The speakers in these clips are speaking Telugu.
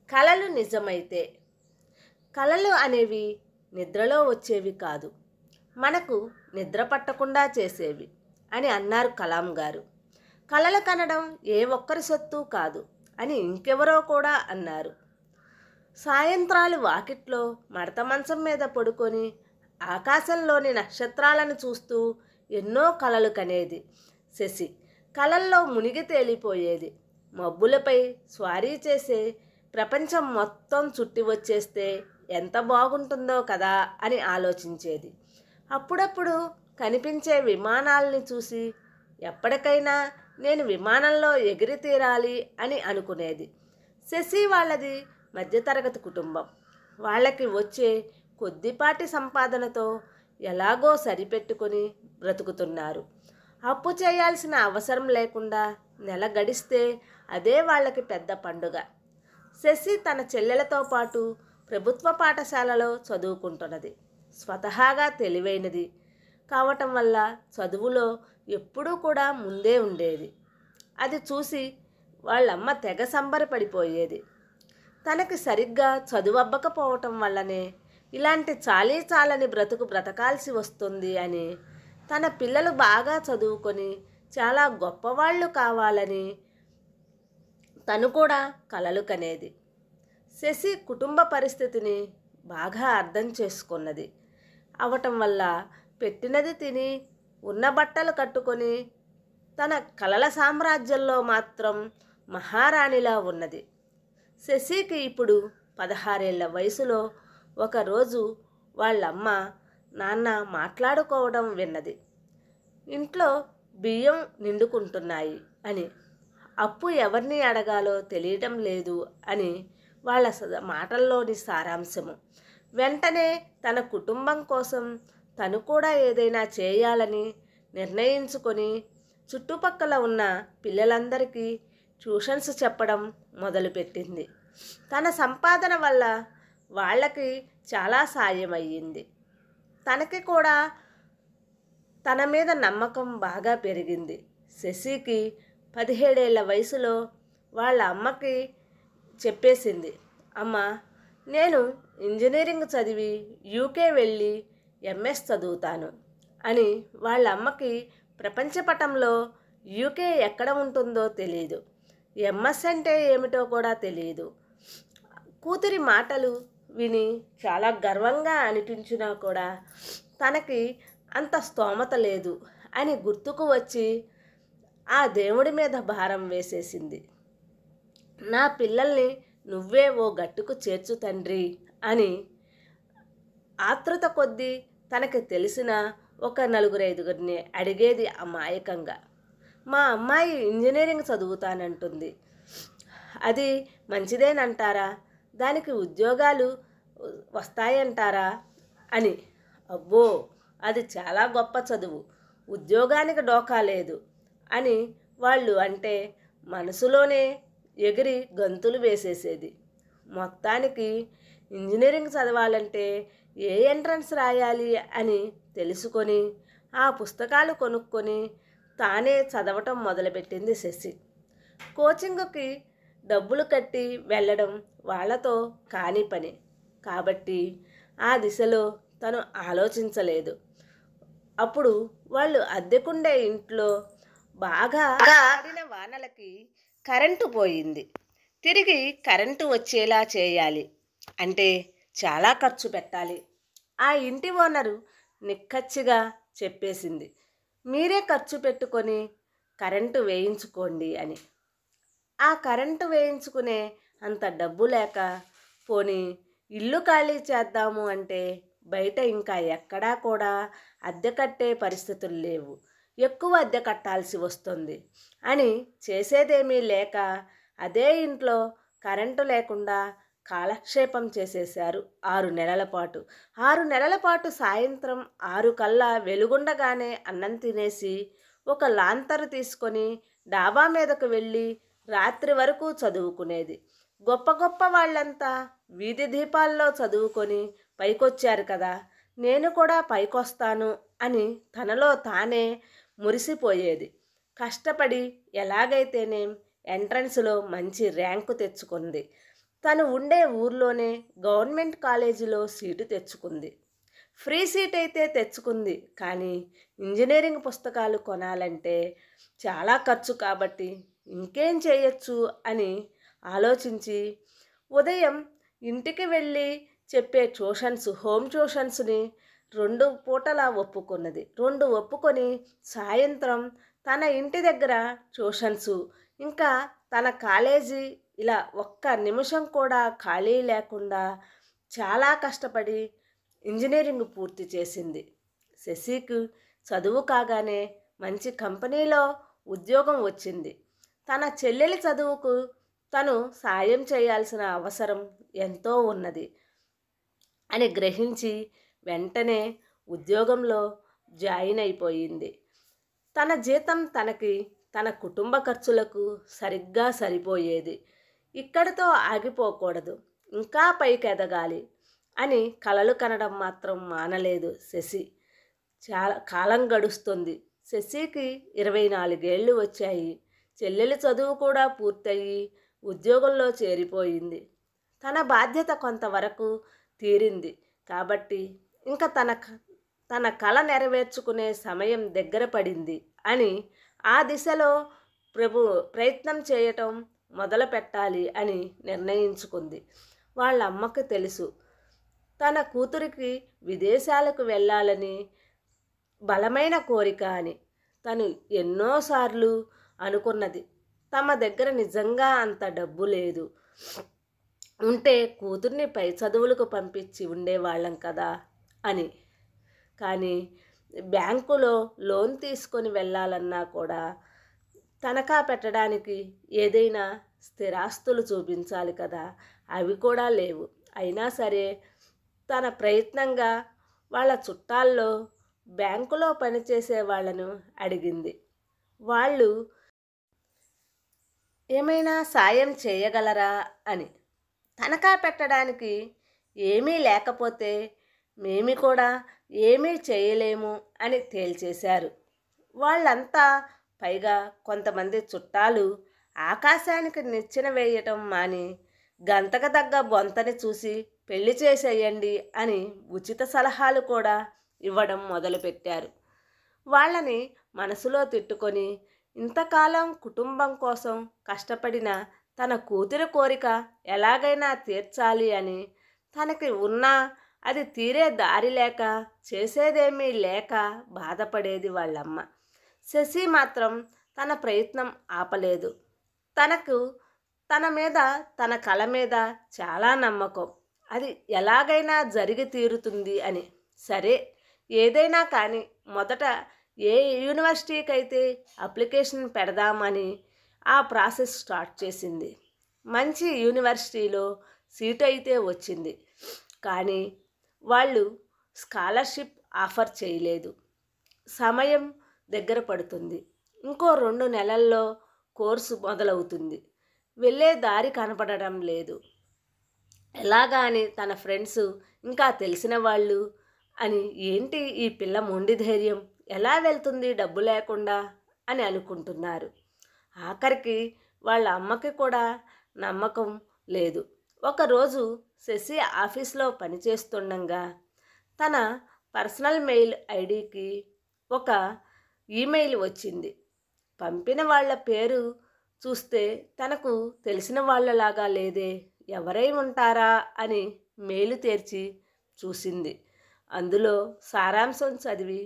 కలలు నిజమైతే. కలలు అనేవి నిద్రలో వచ్చేవి కాదు, మనకు నిద్ర పట్టకుండా చేసేవి అని అన్నారు కలాం గారు. కలలు కనడం ఏ ఒక్కరి సొత్తు కాదు అని ఇంకెవరో కూడా అన్నారు. సాయంత్రాలు వాకిట్లో మడత మంచం మీద పడుకొని ఆకాశంలోని నక్షత్రాలను చూస్తూ ఎన్నో కలలు కనేది శశి. కలల్లో మునిగి తేలిపోయేది. మబ్బులపై స్వారీ చేసే ప్రపంచం మొత్తం చుట్టి వచ్చేస్తే ఎంత బాగుంటుందో కదా అని ఆలోచించేది. అప్పుడప్పుడు కనిపించే విమానాల్ని చూసి ఎప్పటికైనా నేను విమానంలో ఎగిరి తీరాలి అని అనుకునేది. శశి వాళ్ళది మధ్యతరగతి కుటుంబం. వాళ్ళకి వచ్చే కొద్దిపాటి సంపాదనతో ఎలాగో సరిపెట్టుకొని బ్రతుకుతున్నారు. అప్పు చేయాల్సిన అవసరం లేకుండా నెల గడిస్తే అదే వాళ్ళకి పెద్ద పండుగ. శశి తన చెల్లెలతో పాటు ప్రభుత్వ పాఠశాలలో చదువుకుంటున్నది. స్వతహాగా తెలివైనది కావటం వల్ల చదువులో ఎప్పుడూ కూడా ముందే ఉండేది. అది చూసి వాళ్ళమ్మ తెగ సంబరపడిపోయేది. తనకి సరిగ్గా చదువబ్బకపోవటం వల్లనే ఇలాంటి చాలీ చాలని బ్రతుకు బ్రతకాల్సి వస్తుంది అని, తన పిల్లలు బాగా చదువుకొని చాలా గొప్పవాళ్ళు కావాలని తను కూడా కలలు కనేది. శశి కుటుంబ పరిస్థితిని బాగా అర్థం చేసుకున్నది అవటం వల్ల పెట్టినది తిని ఉన్న బట్టలు కట్టుకొని తన కలల సామ్రాజ్యంలో మాత్రం మహారాణిలా ఉన్నది. శశికి ఇప్పుడు 16 ఏళ్ల వయసులో ఒకరోజు వాళ్ళమ్మ నాన్న మాట్లాడుకోవడం విన్నది. ఇంట్లో బియ్యం నిండుకుంటున్నాయి అని, అప్పు ఎవరిని అడగాలో తెలియటం లేదు అని వాళ్ళ మాటల్లోని సారాంశము. వెంటనే తన కుటుంబం కోసం తను కూడా ఏదైనా చేయాలని నిర్ణయించుకొని చుట్టుపక్కల ఉన్న పిల్లలందరికీ ట్యూషన్స్ చెప్పడం మొదలుపెట్టింది. తన సంపాదన వల్ల వాళ్ళకి చాలా సాయం అయ్యింది. తనకి కూడా తన మీద నమ్మకం బాగా పెరిగింది. శశికి 17 ఏళ్ల వయసులో వాళ్ళ అమ్మకి చెప్పేసింది, అమ్మ నేను ఇంజనీరింగ్ చదివి యూకే వెళ్ళి ఎంఎస్ చదువుతాను అని. వాళ్ళ అమ్మకి ప్రపంచపటంలో యూకే ఎక్కడ ఉంటుందో తెలియదు, ఎంఎస్ అంటే ఏమిటో కూడా తెలియదు. కూతురి మాటలు విని చాలా గర్వంగా అనిపించినా కూడా తనకి అంత స్తోమత లేదు అని గుర్తుకు వచ్చి ఆ దేవుడి మీద భారం వేసేసింది. నా పిల్లల్ని నువ్వే ఓ గట్టుకు చేర్చు తండ్రి అని ఆతృత కొద్దీ తనకి తెలిసిన ఒక 4-5 అడిగేది అమాయకంగా. మా అమ్మాయి ఇంజనీరింగ్ చదువుతానంటుంది, అది మంచిదేనంటారా, దానికి ఉద్యోగాలు వస్తాయంటారా అని. అబ్బో అది చాలా గొప్ప చదువు, ఉద్యోగానికి డోకా లేదు అని వాళ్ళు అంటే మనసులోనే ఎగిరి గంతులు వేసేసేది. మొత్తానికి ఇంజనీరింగ్ చదవాలంటే ఏ ఎంట్రన్స్ రాయాలి అని తెలుసుకొని ఆ పుస్తకాలు కొనుక్కొని తానే చదవటం మొదలుపెట్టింది శశి. కోచింగ్కి డబ్బులు కట్టి వెళ్ళడం వాళ్ళతో కాని పని కాబట్టి ఆ దిశలో తను ఆలోచించలేదు. అప్పుడు వాళ్ళు అద్దెకుండే ఇంట్లో బాగా పడిన వానలకి కరెంటు పోయింది. తిరిగి కరెంటు వచ్చేలా చేయాలి అంటే చాలా ఖర్చు పెట్టాలి. ఆ ఇంటి ఓనరు నిక్కచ్చిగా చెప్పేసింది, మీరే ఖర్చు పెట్టుకొని కరెంటు వేయించుకోండి అని. ఆ కరెంటు వేయించుకునే అంత డబ్బు లేక పోనీ ఇల్లు ఖాళీ చేద్దాము అంటే బయట ఇంకా ఎక్కడా కూడా అద్దె కట్టే పరిస్థితులు లేవు, ఎక్కువ అద్దె కట్టాల్సి వస్తుంది అని చేసేదేమీ లేక అదే ఇంట్లో కరెంటు లేకుండా కాలక్షేపం చేసేశారు 6 నెలల పాటు. 6 నెలల పాటు సాయంత్రం 6 కల్లా వెలుగుండగానే అన్నం తినేసి ఒక లాంతరు తీసుకొని డాబా మీదకు వెళ్ళి రాత్రి వరకు చదువుకునేది. గొప్ప గొప్ప వాళ్ళంతా వీధి దీపాల్లో చదువుకొని పైకొచ్చారు కదా, నేను కూడా పైకొస్తాను అని తనలో తానే మురిసిపోయేది. కష్టపడి ఎలాగైతేనేం ఎంట్రన్స్లో మంచి ర్యాంకు తెచ్చుకుంది. తను ఉండే ఊర్లోనే గవర్నమెంట్ కాలేజీలో సీటు తెచ్చుకుంది. ఫ్రీ సీట్ అయితే తెచ్చుకుంది, కానీ ఇంజనీరింగ్ పుస్తకాలు కొనాలంటే చాలా ఖర్చు కాబట్టి ఇంకేం చేయొచ్చు అని ఆలోచించి ఉదయం ఇంటికి వెళ్ళి చెప్పే హోమ్ ట్యూషన్స్ని 2 పూటలా ఒప్పుకున్నది. 2 ఒప్పుకొని సాయంత్రం తన ఇంటి దగ్గర ట్యూషన్సు, ఇంకా తన కాలేజీ ఇలా ఒక్క నిమిషం కూడా ఖాళీ లేకుండా చాలా కష్టపడి ఇంజనీరింగ్ పూర్తి చేసింది. శశికి చదువు కాగానే మంచి కంపెనీలో ఉద్యోగం వచ్చింది. తన చెల్లెలి చదువుకు తను సాయం చేయాల్సిన అవసరం ఎంతో ఉన్నది అని గ్రహించి వెంటనే ఉద్యోగంలో జాయిన్ అయిపోయింది. తన జీతం తన కుటుంబ ఖర్చులకు సరిగ్గా సరిపోయేది. ఇక్కడితో ఆగిపోకూడదు, ఇంకా పైకి ఎదగాలి అని కలలు కనడం మాత్రం మానలేదు శశి. చాలా కాలం గడుస్తుంది. శశికి 24 ఏళ్ళు వచ్చాయి. చెల్లెలి చదువు కూడా పూర్తయి ఉద్యోగంలో చేరిపోయింది. తన బాధ్యత కొంతవరకు తీరింది కాబట్టి ఇంకా తన కల నెరవేర్చుకునే సమయం దగ్గర పడింది అని ఆ దిశలో ప్రయత్నం చేయటం మొదలు పెట్టాలి అని నిర్ణయించుకుంది. వాళ్ళ అమ్మకు తెలుసు తన కూతురికి విదేశాలకు వెళ్ళాలని బలమైన కోరిక అని. తను ఎన్నోసార్లు అనుకున్నది, తమ దగ్గర నిజంగా అంత డబ్బు లేదు, ఉంటే కూతుర్ని పై చదువులకు పంపించి ఉండేవాళ్ళం కదా అని. కానీ బ్యాంకులో లోన్ తీసుకొని వెళ్ళాలన్నా కూడా తనఖా పెట్టడానికి ఏదైనా స్థిరాస్తులు చూపించాలి కదా, అవి కూడా లేవు. అయినా సరే తన ప్రయత్నంగా వాళ్ళ చుట్టాల్లో బ్యాంకులో పనిచేసే వాళ్ళను అడిగింది. వాళ్ళు ఏమైనా సాయం చేయగలరా అని. తనఖా పెట్టడానికి ఏమీ లేకపోతే మేము కూడా ఏమీ చేయలేము అని తేల్చేశారు వాళ్ళంతా. పైగా కొంతమంది చుట్టాలు ఆకాశానికి నిచ్చెన వేయటం మాని గంతకు తగ్గ బొంతని చూసి పెళ్లి చేసేయండి అని ఉచిత సలహాలు కూడా ఇవ్వడం మొదలుపెట్టారు. వాళ్ళని మనసులో తిట్టుకొని ఇంతకాలం కుటుంబం కోసం కష్టపడిన తన కూతురి కోరిక ఎలాగైనా తీర్చాలి అని తనకి ఉన్నా అది తీరే దారి లేక చేసేదేమీ లేక బాధపడేది వాళ్ళమ్మ. శశి మాత్రం తన ప్రయత్నం ఆపలేదు. తన కల మీద చాలా నమ్మకం, అది ఎలాగైనా జరిగి తీరుతుంది అని. సరే ఏదైనా కానీ మొదట ఏ యూనివర్సిటీకి అయితే అప్లికేషన్ పెడదామని ఆ ప్రాసెస్ స్టార్ట్ చేసింది. మంచి యూనివర్సిటీలో సీట్ అయితే వచ్చింది, కానీ వాళ్ళు స్కాలర్షిప్ ఆఫర్ చేయలేదు. సమయం దగ్గర పడుతుంది, ఇంకో 2 నెలల్లో కోర్సు మొదలవుతుంది, వెళ్ళే దారి కనపడడం లేదు. ఎలాగా అని తన ఫ్రెండ్స్ ఇంకా తెలిసిన వాళ్ళు అని, ఏంటి ఈ పిల్ల మొండి ధైర్యం, ఎలా వెళ్తుంది డబ్బు లేకుండా అని అనుకుంటున్నారు. ఆఖరికి వాళ్ళ అమ్మకి కూడా నమ్మకం లేదు. ఒకరోజు శశి ఆఫీస్లో పనిచేస్తుండగా తన పర్సనల్ మెయిల్ ఐడికి ఒక ఈమెయిల్ వచ్చింది. పంపిన వాళ్ళ పేరు చూస్తే తనకు తెలిసిన వాళ్ళలాగా లేదే, ఎవరై ఉంటారా అని మెయిల్ తెరిచి చూసింది. అందులో సారాంశం చదివి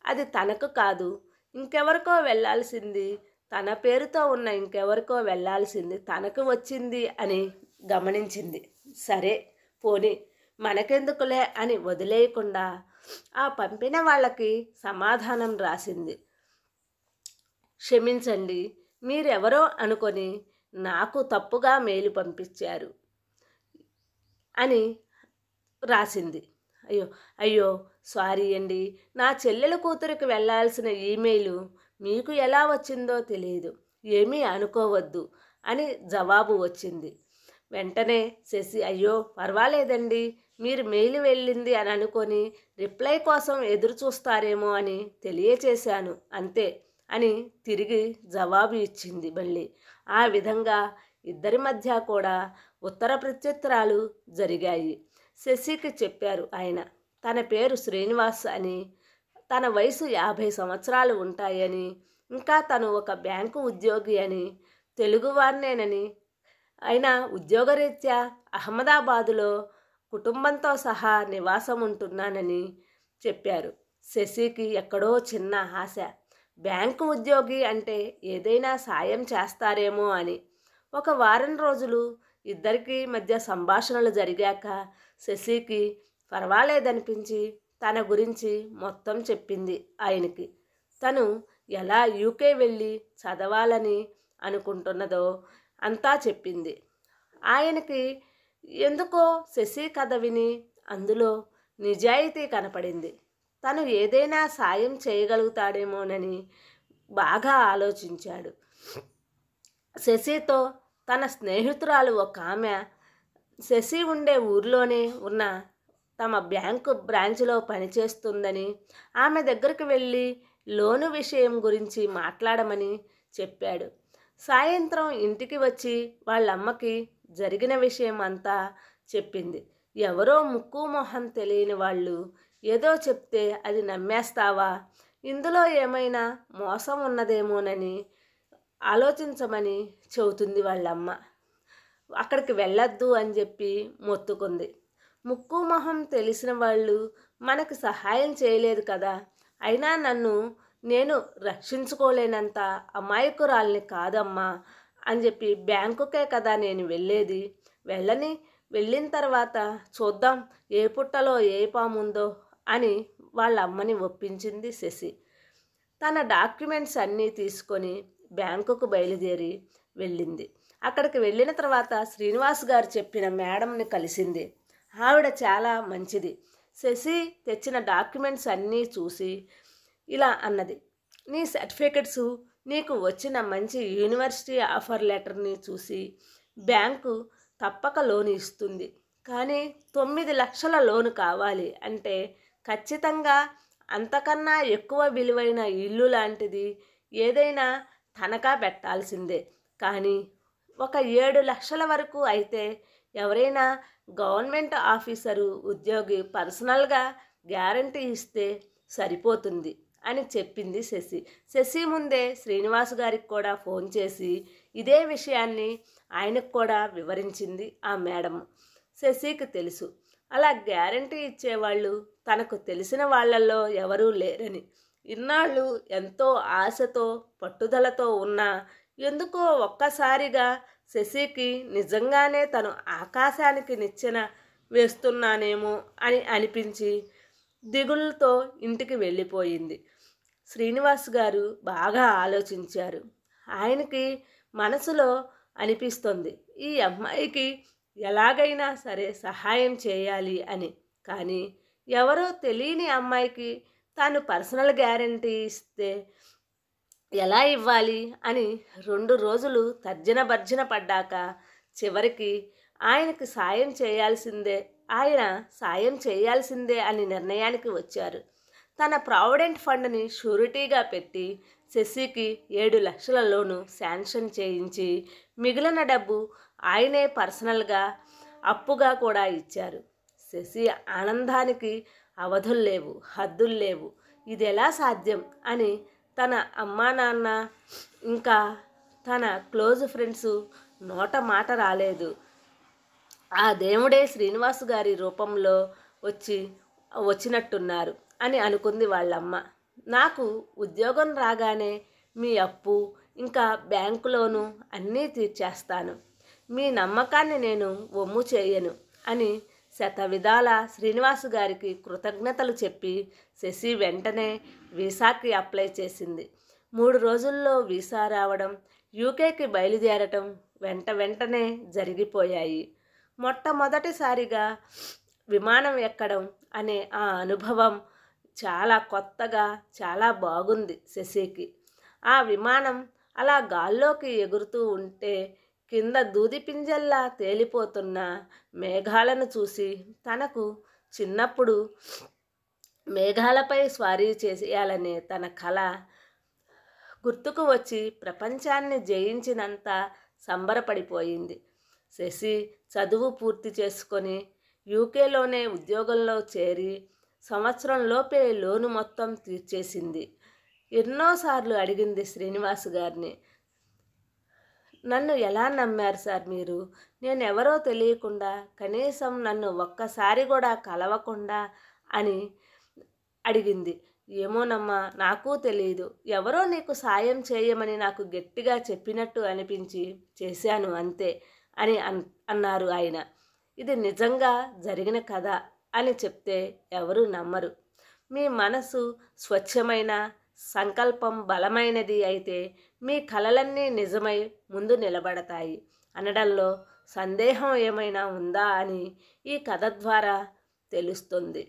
అది తనకు కాదు ఇంకెవరికో వెళ్ళాల్సింది, తన పేరుతో ఉన్న ఇంకెవరికో వెళ్ళాల్సింది తనకు వచ్చింది అని గమనించింది. సరే పోనీ మనకెందుకులే అని వదిలేయకుండా ఆ పంపిన వాళ్ళకి సమాధానం రాసింది. క్షమించండి, మీరెవరో అనుకొని నాకు తప్పుగా మెయిల్ పంపించారు అని రాసింది. అయ్యో సారీ అండి, నా చెల్లెల కూతురికి వెళ్ళాల్సిన ఈమెయిల్ మీకు ఎలా వచ్చిందో తెలియదు, ఏమీ అనుకోవద్దు అని జవాబు వచ్చింది. వెంటనే శశి అయ్యో పర్వాలేదండి, మీరు మెయిల్ వెళ్ళింది అని అనుకొని రిప్లై కోసం ఎదురు చూస్తారేమో అని తెలియచేశాను అంతే అని తిరిగి జవాబు ఇచ్చింది. మళ్ళీ ఆ విధంగా ఇద్దరి మధ్య కూడా ఉత్తర ప్రత్యుత్తరాలు జరిగాయి. శశికి చెప్పారు ఆయన. తన పేరు శ్రీనివాస్ అని, తన వయసు 50 సంవత్సరాలు ఉంటాయని, ఇంకా తను ఒక బ్యాంకు ఉద్యోగి అని, తెలుగువారినేనని, అయినా ఉద్యోగరీత్యా అహ్మదాబాదులో కుటుంబంతో సహా నివాసం ఉంటున్నానని చెప్పారు. శశికి ఎక్కడో చిన్న ఆశ, బ్యాంకు ఉద్యోగి అంటే ఏదైనా సాయం చేస్తారేమో అని. ఒక వారం రోజులు ఇద్దరికి మధ్య సంభాషణలు జరిగాక శశికి పర్వాలేదనిపించి తన గురించి మొత్తం చెప్పింది ఆయనకి. తను ఎలా యూకే వెళ్ళి చదవాలని అనుకుంటున్నదో అంతా చెప్పింది. ఆయనకి ఎందుకో శశి కథ విని అందులో నిజాయితీ కనపడింది. తను ఏదైనా సాయం చేయగలుగుతాడేమోనని బాగా ఆలోచించాడు. శశితో తన స్నేహితురాలు ఒక ఆమె శశి ఉండే ఊర్లోనే ఉన్న తమ బ్యాంకు బ్రాంచ్లో పనిచేస్తుందని, ఆమె దగ్గరికి వెళ్ళి లోను విషయం గురించి మాట్లాడమని చెప్పాడు. సాయంత్రం ఇంటికి వచ్చి వాళ్ళమ్మకి జరిగిన విషయం అంతా చెప్పింది. ఎవరో ముక్కు మొహం తెలియని వాళ్ళు ఏదో చెప్తే అది నమ్మేస్తావా? ఇందులో ఏమైనా మోసం ఉన్నదేమోనని ఆలోచించమని చెబుతుంది వాళ్ళమ్మ. అక్కడికి వెళ్ళొద్దు అని చెప్పి మొత్తుకుంది. ముక్కు మొహం తెలిసిన వాళ్ళు మనకు సహాయం చేయలేదు కదా, అయినా నేను రక్షించుకోలేనంత అమాయకురాల్ని కాదమ్మా అని చెప్పి, బ్యాంకుకే కదా నేను వెళ్ళేది, వెళ్ళిన తర్వాత చూద్దాం ఏ పుట్టలో ఏ పాముందో అని వాళ్ళ అమ్మని ఒప్పించింది శశి. తన డాక్యుమెంట్స్ అన్నీ తీసుకొని బ్యాంకుకు బయలుదేరి వెళ్ళింది. అక్కడికి వెళ్ళిన తర్వాత శ్రీనివాస్ గారు చెప్పిన మేడంని కలిసింది. ఆవిడ చాలా మంచిది. శశి తెచ్చిన డాక్యుమెంట్స్ అన్నీ చూసి ఇలా అన్నది, నీ సర్టిఫికెట్సు, నీకు వచ్చిన మంచి యూనివర్సిటీ ఆఫర్ లెటర్ని చూసి బ్యాంకు తప్పక లోను ఇస్తుంది. కానీ 9 లక్షల లోను కావాలి అంటే ఖచ్చితంగా అంతకన్నా ఎక్కువ విలువైన ఇల్లు లాంటిది ఏదైనా తనఖా పెట్టాల్సిందే. కానీ ఒక 7 లక్షల వరకు అయితే ఎవరైనా గవర్నమెంట్ ఆఫీసరు ఉద్యోగి పర్సనల్గా గ్యారంటీ ఇస్తే సరిపోతుంది అని చెప్పింది శశి. శశి ముందే శ్రీనివాస్ గారికి కూడా ఫోన్ చేసి ఇదే విషయాన్ని ఆయనకు కూడా వివరించింది ఆ మేడం. శశికి తెలుసు అలా గ్యారంటీ ఇచ్చేవాళ్ళు తనకు తెలిసిన వాళ్ళల్లో ఎవరూ లేరని. ఇన్నాళ్ళు ఎంతో ఆశతో పట్టుదలతో ఉన్నా ఎందుకో ఒక్కసారిగా శశికి నిజంగానే తను ఆకాశానికి నిచ్చెన వేస్తున్నానేమో అని అనిపించి దిగులుతో ఇంటికి వెళ్ళిపోయింది. శ్రీనివాస్ గారు బాగా ఆలోచించారు. ఆయనకి మనసులో అనిపిస్తుంది, ఈ అమ్మాయికి ఎలాగైనా సరే సహాయం చేయాలి అని. కానీ ఎవరో తెలియని అమ్మాయికి తాను పర్సనల్ గ్యారంటీ ఇస్తే ఎలా ఇవ్వాలి అని 2 రోజులు తర్జన భర్జన పడ్డాక చివరికి ఆయన సాయం చేయాల్సిందే అని నిర్ణయానికి వచ్చారు. తన ప్రావిడెంట్ ఫండ్ని షూరిటీగా పెట్టి శశికి 7 లక్షల లోను శాంక్షన్ చేయించి మిగిలిన డబ్బు ఆయనే పర్సనల్గా అప్పుగా కూడా ఇచ్చారు. శశి ఆనందానికి అవధుల్లేవు, హద్దుల్లేవు. ఇది ఎలా సాధ్యం అని తన అమ్మా నాన్న ఇంకా తన క్లోజ్ ఫ్రెండ్స్ నోట మాట రాలేదు. ఆ దేవుడే శ్రీనివాస్ గారి రూపంలో వచ్చినట్టున్నారు అని అనుకుంది వాళ్ళమ్మ. నాకు ఉద్యోగం రాగానే మీ అప్పు ఇంకా బ్యాంకు లోను అన్నీ తీర్చేస్తాను. మీ నమ్మకాన్ని నేను వమ్ము చేయను అని శతవిధాల శ్రీనివాస్ గారికి కృతజ్ఞతలు చెప్పి శశి వెంటనే వీసాకి అప్లై చేసింది. 3 రోజుల్లో వీసా రావడం, యూకేకి బయలుదేరటం వెంటనే జరిగిపోయాయి. మొట్టమొదటిసారిగా విమానం ఎక్కడం అనే ఆ అనుభవం చాలా కొత్తగా, చాలా బాగుంది శశికి. ఆ విమానం అలా గాల్లోకి ఎగురుతూ ఉంటే కింద దూదిపింజల్లా తేలిపోతున్న మేఘాలను చూసి తనకు చిన్నప్పుడు మేఘాలపై స్వారీ చేయాలనే తన కల గుర్తుకు వచ్చి ప్రపంచాన్ని జయించినంత సంబరపడిపోయింది. శశి చదువు పూర్తి చేసుకొని యూకేలోనే ఉద్యోగంలో చేరి సంవత్సరంలోపే లోను మొత్తం తీర్చేసింది. ఎన్నోసార్లు అడిగింది శ్రీనివాస్ గారిని, నన్ను ఎలా నమ్మారు సార్ మీరు? నేనెవరో తెలియకుండా, కనీసం నన్ను ఒక్కసారి కూడా కలవకుండా అని అడిగింది. ఏమోనమ్మా, నాకూ తెలియదు. ఎవరో నీకు సాయం చేయమని నాకు గట్టిగా చెప్పినట్టు అనిపించి చేశాను అంతే అని అన్నారు ఆయన. ఇది నిజంగా జరిగిన కథ అని చెప్తే ఎవరూ నమ్మరు. మీ మనసు స్వచ్ఛమైన, సంకల్పం బలమైనది అయితే మీ కలలన్నీ నిజమై ముందు నిలబడతాయి అనడంలో సందేహం ఏమైనా ఉందా అని ఈ కథ ద్వారా తెలుస్తుంది.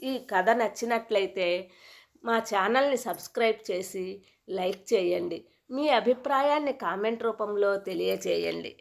ఈ కథ నచ్చినట్లయితే మా ఛానల్ని సబ్స్క్రైబ్ చేసి లైక్ చేయండి. మీ అభిప్రాయాన్ని కామెంట్ రూపంలో తెలియచేయండి.